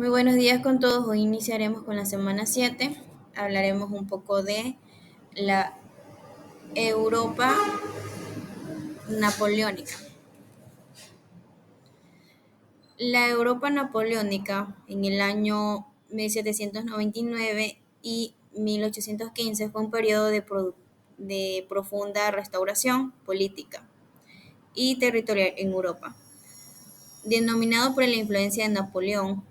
Muy buenos días con todos. Hoy iniciaremos con la semana 7. Hablaremos un poco de la Europa napoleónica. La Europa napoleónica en el año 1799 y 1815 fue un periodo de profunda restauración política y territorial en Europa. Denominado por la influencia de Napoleón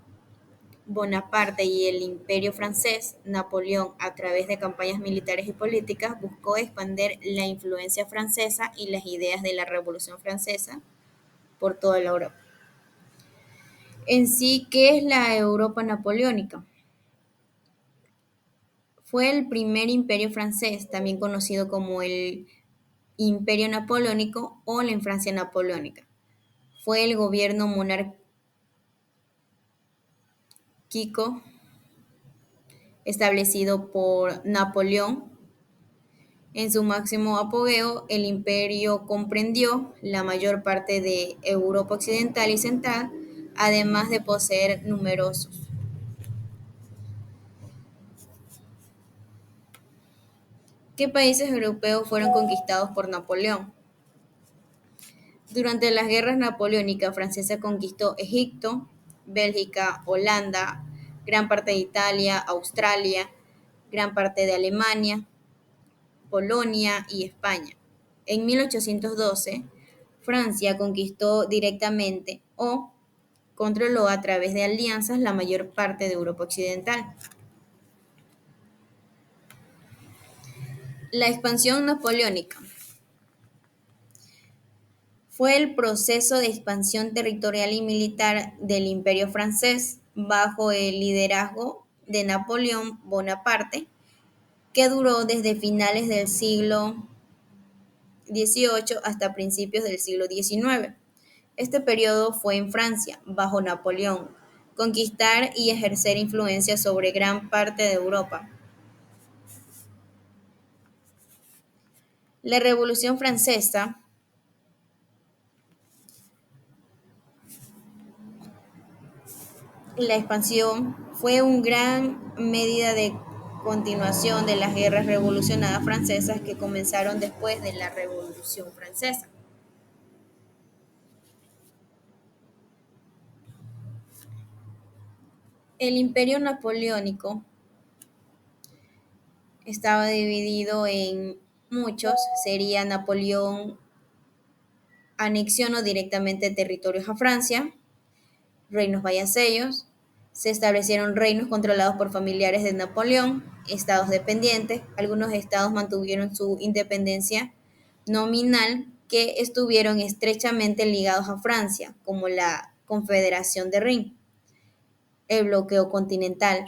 Bonaparte y el Imperio francés, Napoleón, a través de campañas militares y políticas, buscó expandir la influencia francesa y las ideas de la Revolución Francesa por toda la Europa. En sí, ¿qué es la Europa napoleónica? Fue el primer imperio francés, también conocido como el Imperio Napoleónico o la Francia Napoleónica. Fue el gobierno monárquico establecido por Napoleón. En su máximo apogeo, el imperio comprendió la mayor parte de Europa occidental y central, además de poseer numerosos. ¿Qué países europeos fueron conquistados por Napoleón? Durante las guerras napoleónicas francesa conquistó Egipto, Bélgica, Holanda, gran parte de Italia, Australia, gran parte de Alemania, Polonia y España. En 1812, Francia conquistó directamente o controló a través de alianzas la mayor parte de Europa occidental. La expansión napoleónica fue el proceso de expansión territorial y militar del Imperio francés bajo el liderazgo de Napoleón Bonaparte, que duró desde finales del siglo XVIII hasta principios del siglo XIX. Este periodo fue en Francia, bajo Napoleón, conquistar y ejercer influencia sobre gran parte de Europa. La Revolución Francesa la expansión fue una gran medida de continuación de las guerras revolucionarias francesas que comenzaron después de la Revolución Francesa. El imperio napoleónico estaba dividido en muchos, sería Napoleón anexionó directamente territorios a Francia, reinos vasallos, se establecieron reinos controlados por familiares de Napoleón, estados dependientes, algunos estados mantuvieron su independencia nominal que estuvieron estrechamente ligados a Francia, como la Confederación de Rin, el bloqueo continental.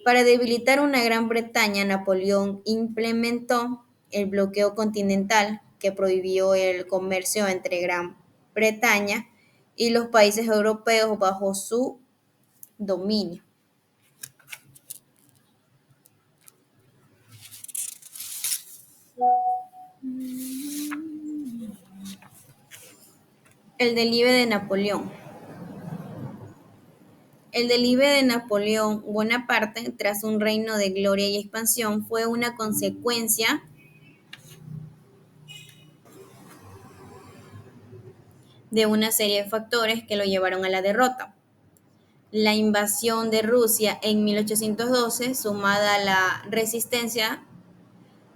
Para debilitar una Gran Bretaña, Napoleón implementó el bloqueo continental que prohibió el comercio entre Gran Bretaña y los países europeos bajo su dominio. El declive de Napoleón. El declive de Napoleón Bonaparte, tras un reino de gloria y expansión, fue una consecuencia de una serie de factores que lo llevaron a la derrota. La invasión de Rusia en 1812, sumada a la resistencia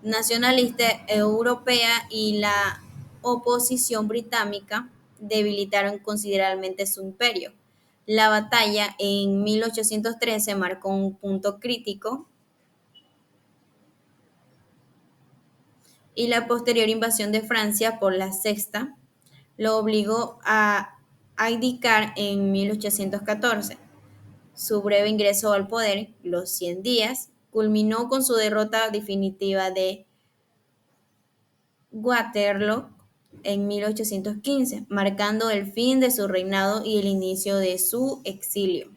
nacionalista europea y la oposición británica, debilitaron considerablemente su imperio. La batalla en 1813 marcó un punto crítico y la posterior invasión de Francia por la Sexta lo obligó a abdicar en 1814. Su breve ingreso al poder, los 100 días, culminó con su derrota definitiva de Waterloo en 1815, marcando el fin de su reinado y el inicio de su exilio.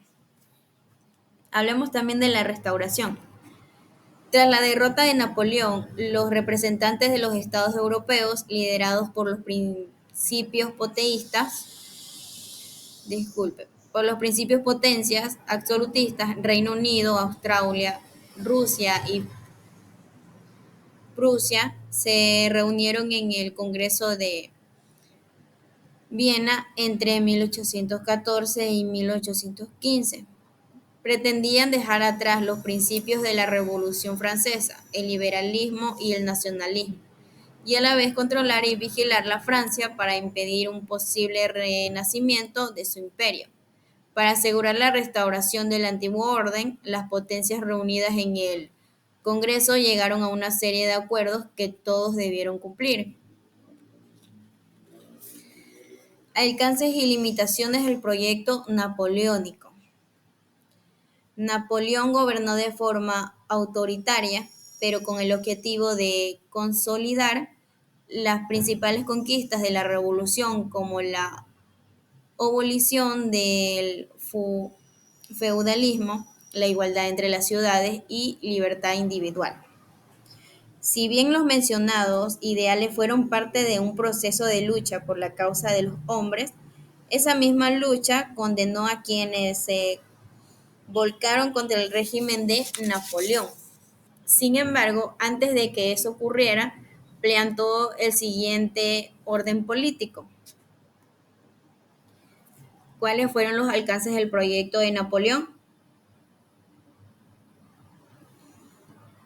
Hablemos también de la restauración. Tras la derrota de Napoleón, los representantes de los estados europeos, liderados por los principios Por los principios potencias absolutistas, Reino Unido, Australia, Rusia y Prusia se reunieron en el Congreso de Viena entre 1814 y 1815. Pretendían dejar atrás los principios de la Revolución Francesa, el liberalismo y el nacionalismo, y a la vez controlar y vigilar la Francia para impedir un posible renacimiento de su imperio. Para asegurar la restauración del antiguo orden, las potencias reunidas en el Congreso llegaron a una serie de acuerdos que todos debieron cumplir. Alcances y limitaciones del proyecto napoleónico. Napoleón gobernó de forma autoritaria, pero con el objetivo de consolidar las principales conquistas de la revolución, como la abolición del feudalismo, la igualdad entre las ciudades y libertad individual. Si bien los mencionados ideales fueron parte de un proceso de lucha por la causa de los hombres, esa misma lucha condenó a quienes se volcaron contra el régimen de Napoleón. Sin embargo, antes de que eso ocurriera, planteó el siguiente orden político. ¿Cuáles fueron los alcances del proyecto de Napoleón?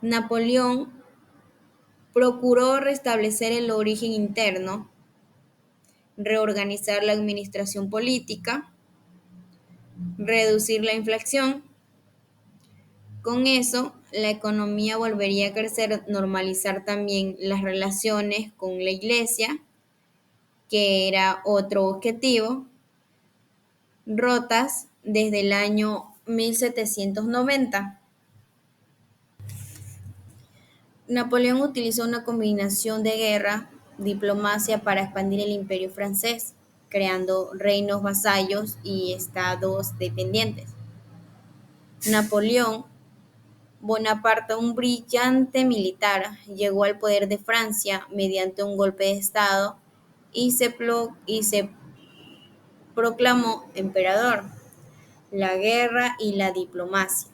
Napoleón procuró restablecer el origen interno, reorganizar la administración política, reducir la inflación. Con eso, la economía volvería a crecer, normalizar también las relaciones con la iglesia, que era otro objetivo, rotas desde el año 1790. Napoleón utilizó una combinación de guerra, diplomacia para expandir el imperio francés, creando reinos vasallos y estados dependientes. Napoleón Bonaparte, un brillante militar, llegó al poder de Francia mediante un golpe de estado y se proclamó emperador. La guerra y la diplomacia.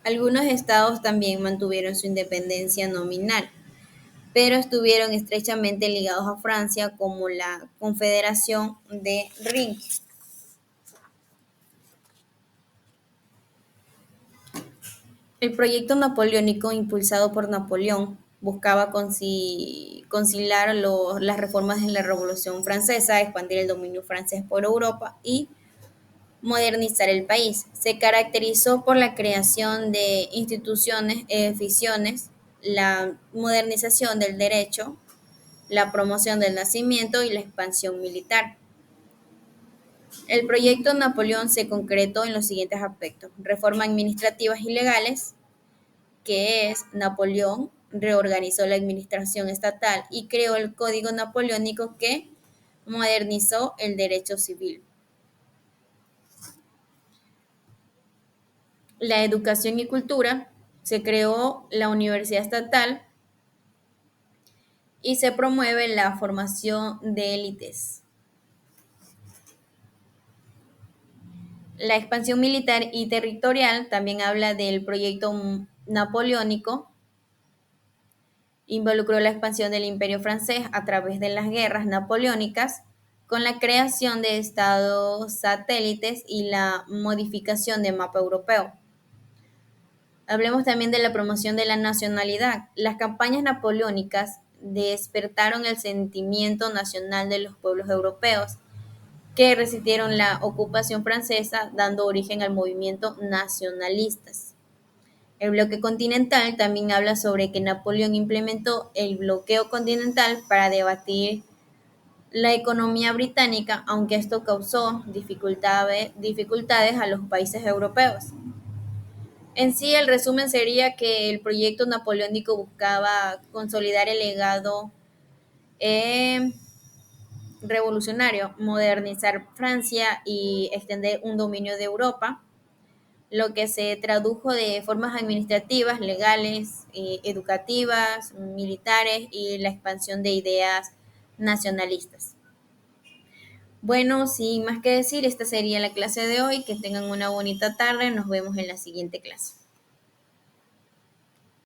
Algunos estados también mantuvieron su independencia nominal, pero estuvieron estrechamente ligados a Francia, como la Confederación de Ring. El proyecto napoleónico impulsado por Napoleón buscaba conciliar las reformas de la Revolución Francesa, expandir el dominio francés por Europa y modernizar el país. Se caracterizó por la creación de instituciones, edificaciones, la modernización del derecho, la promoción del nacimiento y la expansión militar. El proyecto Napoleón se concretó en los siguientes aspectos: reformas administrativas y legales, que es Napoleón reorganizó la administración estatal y creó el Código Napoleónico, que modernizó el derecho civil. La educación y cultura, se creó la Universidad Estatal y se promueve la formación de élites. La expansión militar y territorial también habla del proyecto napoleónico. Involucró la expansión del Imperio francés a través de las guerras napoleónicas, con la creación de estados satélites y la modificación del mapa europeo. Hablemos también de la promoción de la nacionalidad. Las campañas napoleónicas despertaron el sentimiento nacional de los pueblos europeos, que resistieron la ocupación francesa, dando origen al movimiento nacionalistas. El bloque continental también habla sobre que Napoleón implementó el bloqueo continental para debatir la economía británica, aunque esto causó dificultades a los países europeos. En sí, el resumen sería que el proyecto napoleónico buscaba consolidar el legado eh, revolucionario, modernizar Francia y extender un dominio de Europa, lo que se tradujo de formas administrativas, legales, educativas, militares y la expansión de ideas nacionalistas. Bueno, sin más que decir, esta sería la clase de hoy. Que tengan una bonita tarde. Nos vemos en la siguiente clase.